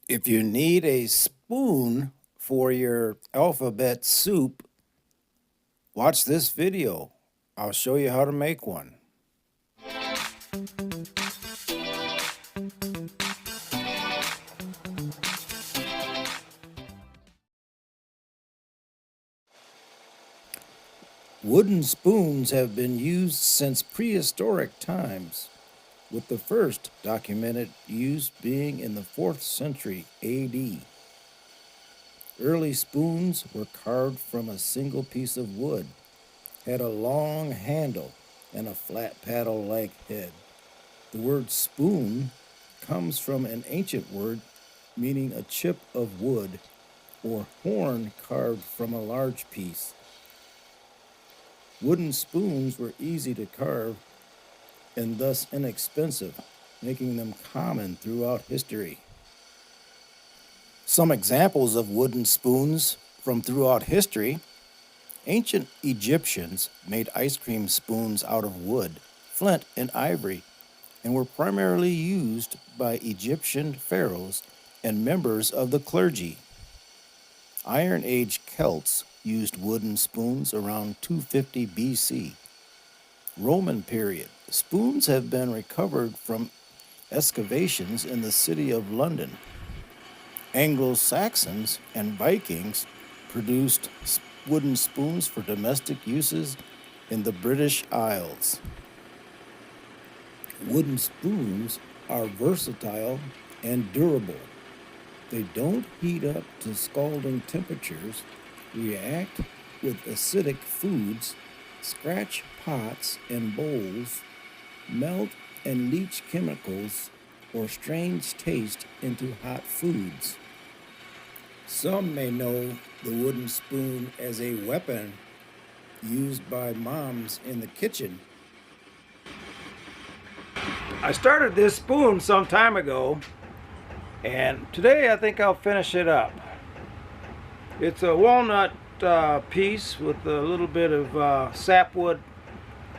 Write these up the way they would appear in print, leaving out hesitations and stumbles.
If you need a spoon for your alphabet soup, watch this video. I'll show you how to make one. Wooden spoons have been used since prehistoric times, with the first documented use being in the 4th century AD. Early spoons were carved from a single piece of wood, had a long handle, and a flat paddle-like head. The word spoon comes from an ancient word meaning a chip of wood or horn carved from a large piece. Wooden spoons were easy to carve and thus inexpensive, making them common throughout history. Some examples of wooden spoons from throughout history: ancient Egyptians made ice cream spoons out of wood, flint, and ivory, and were primarily used by Egyptian pharaohs and members of the clergy. Iron Age Celts used wooden spoons around 250 BC. Roman period. Spoons have been recovered from excavations in the city of London. Anglo-Saxons and Vikings produced wooden spoons for domestic uses in the British Isles. Wooden spoons are versatile and durable. They don't heat up to scalding temperatures, react with acidic foods, scratch pots and bowls, melt and leach chemicals, or strange taste into hot foods. Some may know the wooden spoon as a weapon used by moms in the kitchen. I started this spoon some time ago, and today I think I'll finish it up. It's a walnut piece with a little bit of sapwood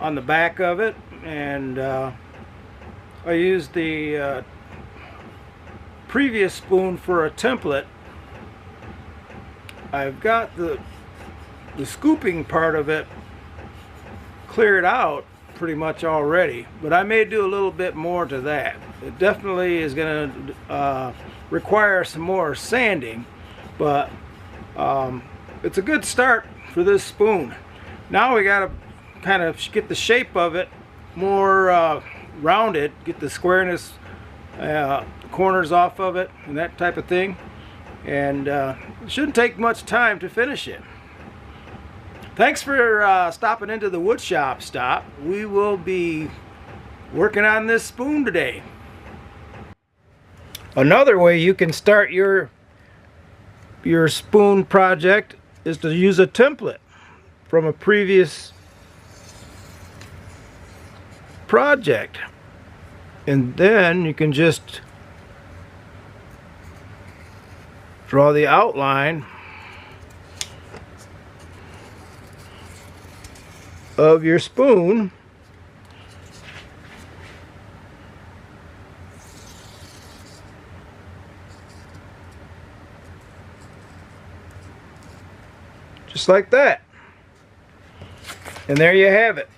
on the back of it, and I used the previous spoon for a template. I've got the scooping part of it cleared out pretty much already, but I may do a little bit more to that. It definitely is going to require some more sanding, but it's a good start for this spoon. Now we got to kind of get the shape of it more rounded, get the squareness, corners off of it, and that type of thing. And it shouldn't take much time to finish it. Thanks for stopping into the wood shop stop. We will be working on this spoon today. Another way you can start your spoon project is to use a template from a previous project, and then you can just draw the outline of your spoon, just like that, and there you have it.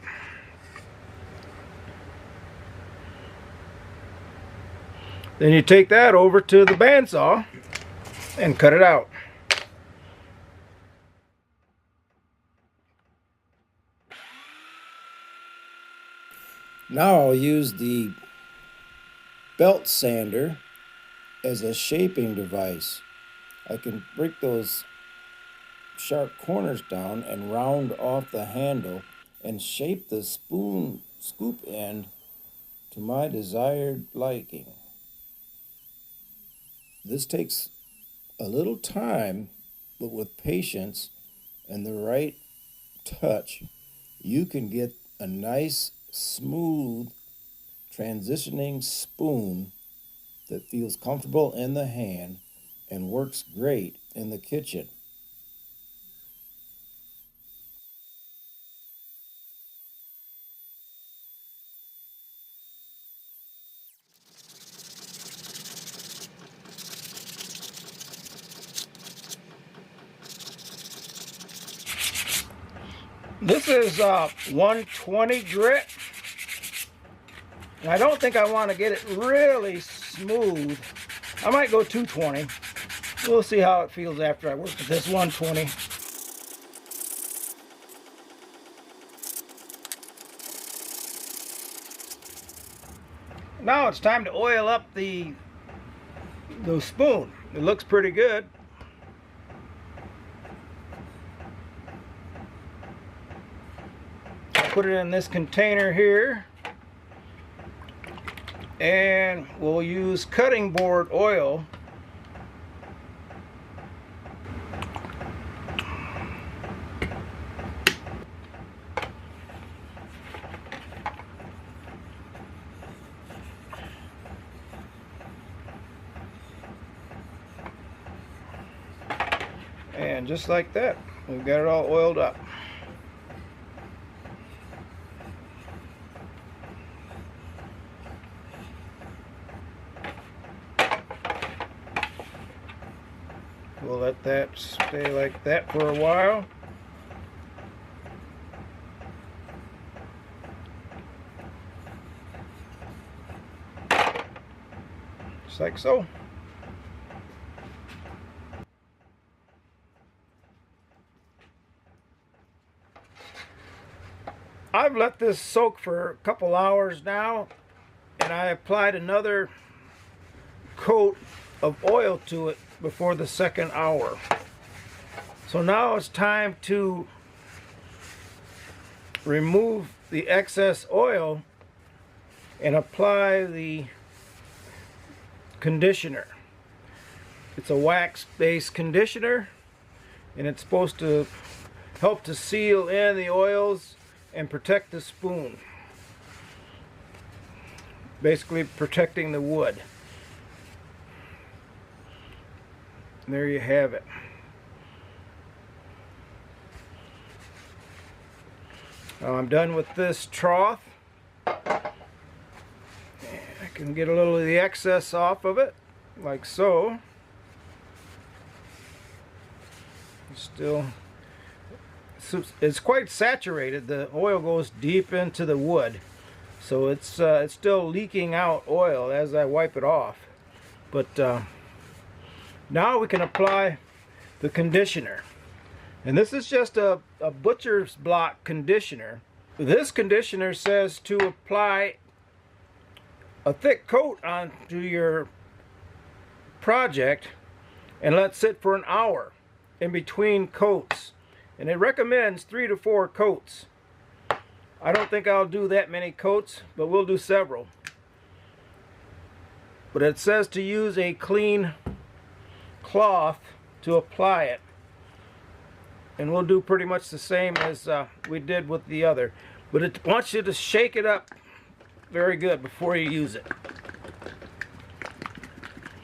Then you take that over to the bandsaw and cut it out. Now I'll use the belt sander as a shaping device. I can break those sharp corners down and round off the handle and shape the spoon scoop end to my desired liking. This takes a little time, but with patience and the right touch, you can get a nice, smooth, transitioning spoon that feels comfortable in the hand and works great in the kitchen. This is 120 grit. And I don't think I want to get it really smooth. I might go 220. We'll see how it feels after I work with this 120. Now it's time to oil up the spoon. It looks pretty good. I'll put it in this container here. And we'll use cutting board oil. And just like that, we've got it all oiled up. We'll let that stay like that for a while. Just like so. I've let this soak for a couple hours now, and I applied another coat of oil to it before the second hour. So now it's time to remove the excess oil and apply the conditioner. It's a wax-based conditioner, and it's supposed to help to seal in the oils and protect the spoon. Basically protecting the wood. And there you have it. Now I'm done with this trough. And I can get a little of the excess off of it, like so. It's quite saturated. The oil goes deep into the wood, so it's still leaking out oil as I wipe it off. But now we can apply the conditioner, and this is just a butcher's block conditioner. This conditioner says to apply a thick coat onto your project and let it sit for an hour in between coats. And it recommends 3 to 4 coats. I don't think I'll do that many coats, but we'll do several. But it says to use a clean cloth to apply it. And we'll do pretty much the same as we did with the other. But it wants you to shake it up very good before you use it.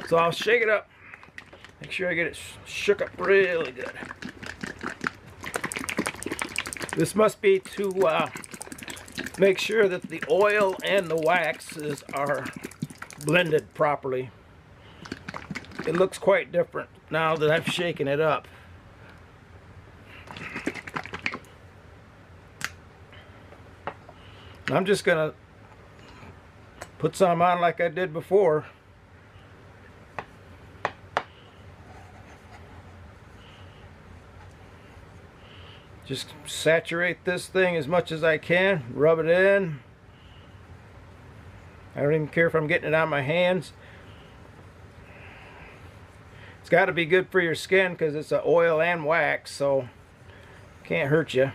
So I'll shake it up. Make sure I get it shook up really good. This must be to make sure that the oil and the waxes are blended properly. It looks quite different now that I've shaken it up. I'm just going to put some on like I did before. Just saturate this thing as much as I can, rub it in. I don't even care if I'm getting it on my hands. It's got to be good for your skin because it's an oil and wax, so can't hurt you.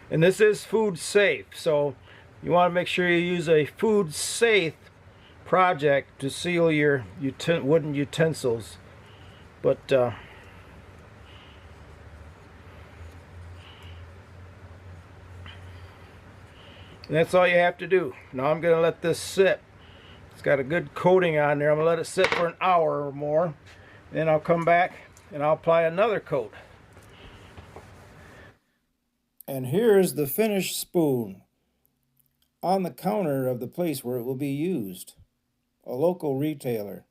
And this is food safe, so you want to make sure you use a food safe project to seal your wooden utensils. But and that's all you have to do. Now I'm going to let this sit. It's got a good coating on there. I'm going to let it sit for an hour or more. Then I'll come back and I'll apply another coat. And here's the finished spoon on the counter of the place where it will be used. A local retailer.